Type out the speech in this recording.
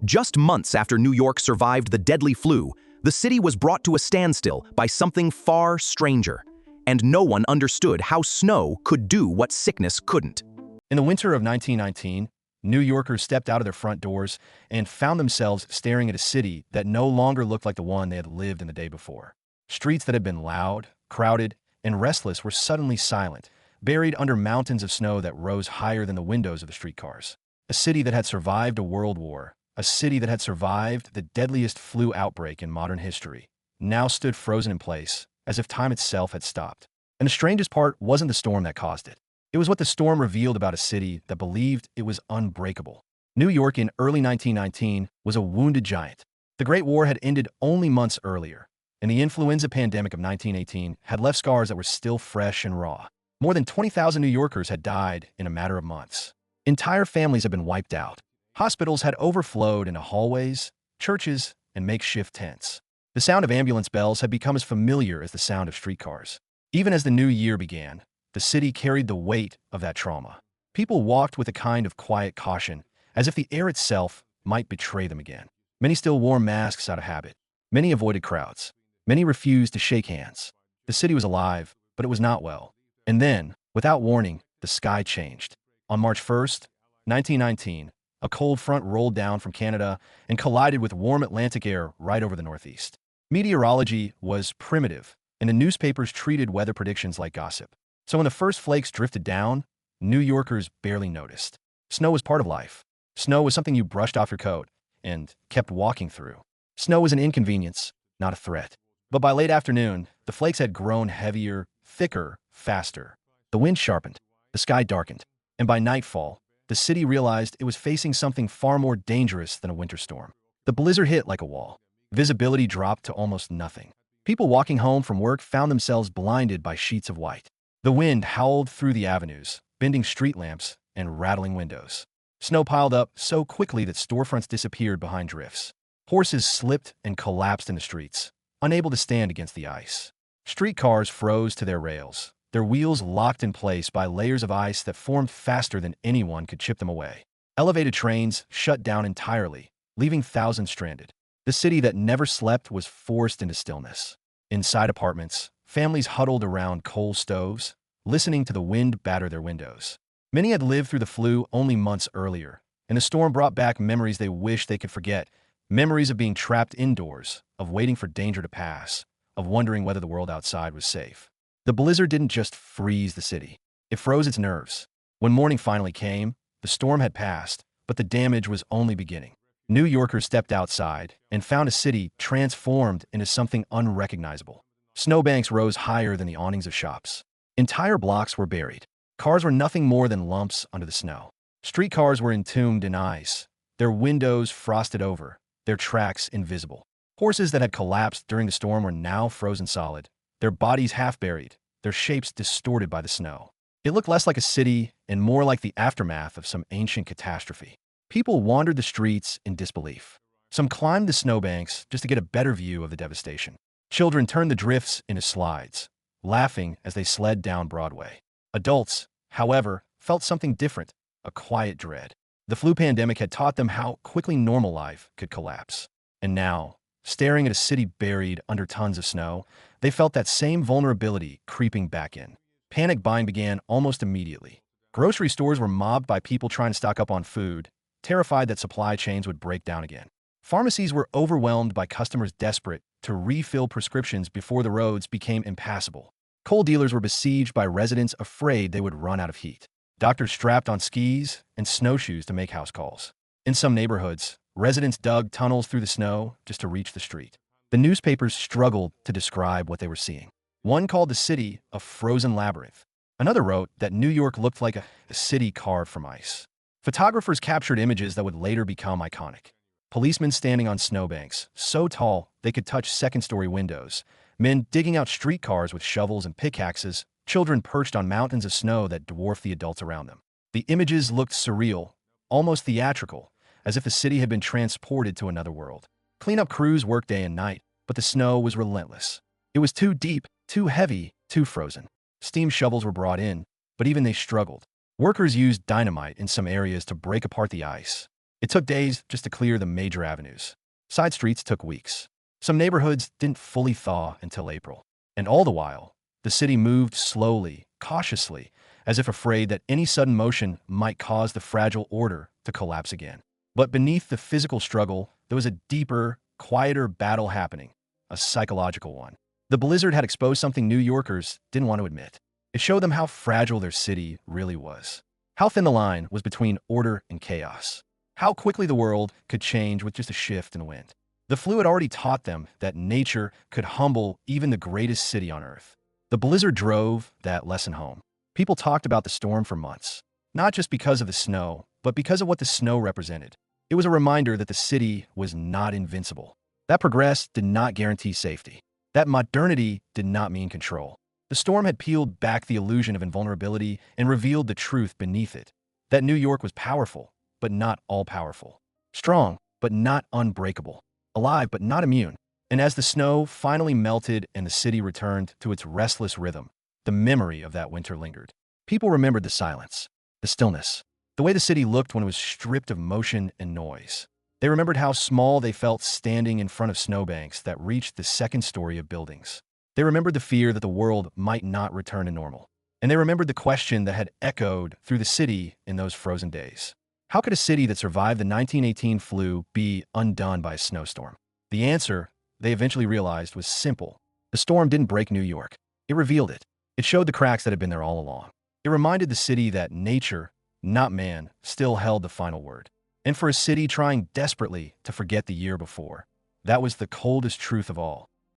Just months after New York survived the deadly flu, the city was brought to a standstill by something far stranger, and no one understood how snow could do what sickness couldn't. In the winter of 1919, New Yorkers stepped out of their front doors and found themselves staring at a city that no longer looked like the one they had lived in the day before. Streets that had been loud, crowded, and restless were suddenly silent, buried under mountains of snow that rose higher than the windows of the streetcars. A city that had survived a world war, a city that had survived the deadliest flu outbreak in modern history, now stood frozen in place, as if time itself had stopped. And the strangest part wasn't the storm that caused it. It was what the storm revealed about a city that believed it was unbreakable. New York in early 1919 was a wounded giant. The Great War had ended only months earlier, and the influenza pandemic of 1918 had left scars that were still fresh and raw. More than 20,000 New Yorkers had died in a matter of months. Entire families had been wiped out. Hospitals had overflowed into hallways, churches, and makeshift tents. The sound of ambulance bells had become as familiar as the sound of streetcars. Even as the new year began, the city carried the weight of that trauma. People walked with a kind of quiet caution, as if the air itself might betray them again. Many still wore masks out of habit. Many avoided crowds. Many refused to shake hands. The city was alive, but it was not well. And then, without warning, the sky changed. On March 1st, 1919, a cold front rolled down from Canada and collided with warm Atlantic air right over the Northeast. Meteorology was primitive, and the newspapers treated weather predictions like gossip. So when the first flakes drifted down, New Yorkers barely noticed. Snow was part of life. Snow was something you brushed off your coat and kept walking through. Snow was an inconvenience, not a threat. But by late afternoon, the flakes had grown heavier, thicker, faster. The wind sharpened, the sky darkened, and by nightfall, the city realized it was facing something far more dangerous than a winter storm. The blizzard hit like a wall. Visibility dropped to almost nothing. People walking home from work found themselves blinded by sheets of white. The wind howled through the avenues, bending street lamps and rattling windows. Snow piled up so quickly that storefronts disappeared behind drifts. Horses slipped and collapsed in the streets, unable to stand against the ice. Streetcars froze to their rails, their wheels locked in place by layers of ice that formed faster than anyone could chip them away. Elevated trains shut down entirely, leaving thousands stranded. The city that never slept was forced into stillness. Inside apartments, families huddled around coal stoves, listening to the wind batter their windows. Many had lived through the flu only months earlier, and the storm brought back memories they wished they could forget. Memories of being trapped indoors, of waiting for danger to pass, of wondering whether the world outside was safe. The blizzard didn't just freeze the city. It froze its nerves. When morning finally came, the storm had passed, but the damage was only beginning. New Yorkers stepped outside and found a city transformed into something unrecognizable. Snowbanks rose higher than the awnings of shops. Entire blocks were buried. Cars were nothing more than lumps under the snow. Streetcars were entombed in ice, their windows frosted over, their tracks invisible. Horses that had collapsed during the storm were now frozen solid, their bodies half buried, their shapes distorted by the snow. It looked less like a city and more like the aftermath of some ancient catastrophe. People wandered the streets in disbelief. Some climbed the snowbanks just to get a better view of the devastation. Children turned the drifts into slides, laughing as they slid down Broadway. Adults, however, felt something different, a quiet dread. The flu pandemic had taught them how quickly normal life could collapse. And now, staring at a city buried under tons of snow, they felt that same vulnerability creeping back in. Panic buying began almost immediately. Grocery stores were mobbed by people trying to stock up on food, terrified that supply chains would break down again. Pharmacies were overwhelmed by customers desperate to refill prescriptions before the roads became impassable. Coal dealers were besieged by residents afraid they would run out of heat. Doctors strapped on skis and snowshoes to make house calls. In some neighborhoods, residents dug tunnels through the snow just to reach the street. The newspapers struggled to describe what they were seeing. One called the city a frozen labyrinth. Another wrote that New York looked like a city carved from ice. Photographers captured images that would later become iconic. Policemen standing on snowbanks, so tall they could touch second-story windows. Men digging out streetcars with shovels and pickaxes. Children perched on mountains of snow that dwarfed the adults around them. The images looked surreal, almost theatrical, as if the city had been transported to another world. Cleanup crews worked day and night, but the snow was relentless. It was too deep, too heavy, too frozen. Steam shovels were brought in, but even they struggled. Workers used dynamite in some areas to break apart the ice. It took days just to clear the major avenues. Side streets took weeks. Some neighborhoods didn't fully thaw until April. And all the while, the city moved slowly, cautiously, as if afraid that any sudden motion might cause the fragile order to collapse again. But beneath the physical struggle, there was a deeper, quieter battle happening, a psychological one. The blizzard had exposed something New Yorkers didn't want to admit. It showed them how fragile their city really was, how thin the line was between order and chaos, how quickly the world could change with just a shift in the wind. The flu had already taught them that nature could humble even the greatest city on earth. The blizzard drove that lesson home. People talked about the storm for months, not just because of the snow, but because of what the snow represented. It was a reminder that the city was not invincible. That progress did not guarantee safety. That modernity did not mean control. The storm had peeled back the illusion of invulnerability and revealed the truth beneath it. That New York was powerful, but not all-powerful. Strong, but not unbreakable. Alive, but not immune. And as the snow finally melted and the city returned to its restless rhythm, the memory of that winter lingered. People remembered the silence, the stillness, the way the city looked when it was stripped of motion and noise. They remembered how small they felt standing in front of snowbanks that reached the second story of buildings. They remembered the fear that the world might not return to normal. And they remembered the question that had echoed through the city in those frozen days. How could a city that survived the 1918 flu be undone by a snowstorm? The answer, they eventually realized, was simple. The storm didn't break New York. It revealed it. It showed the cracks that had been there all along. It reminded the city that nature, not man, still held the final word. And for a city trying desperately to forget the year before, that was the coldest truth of all.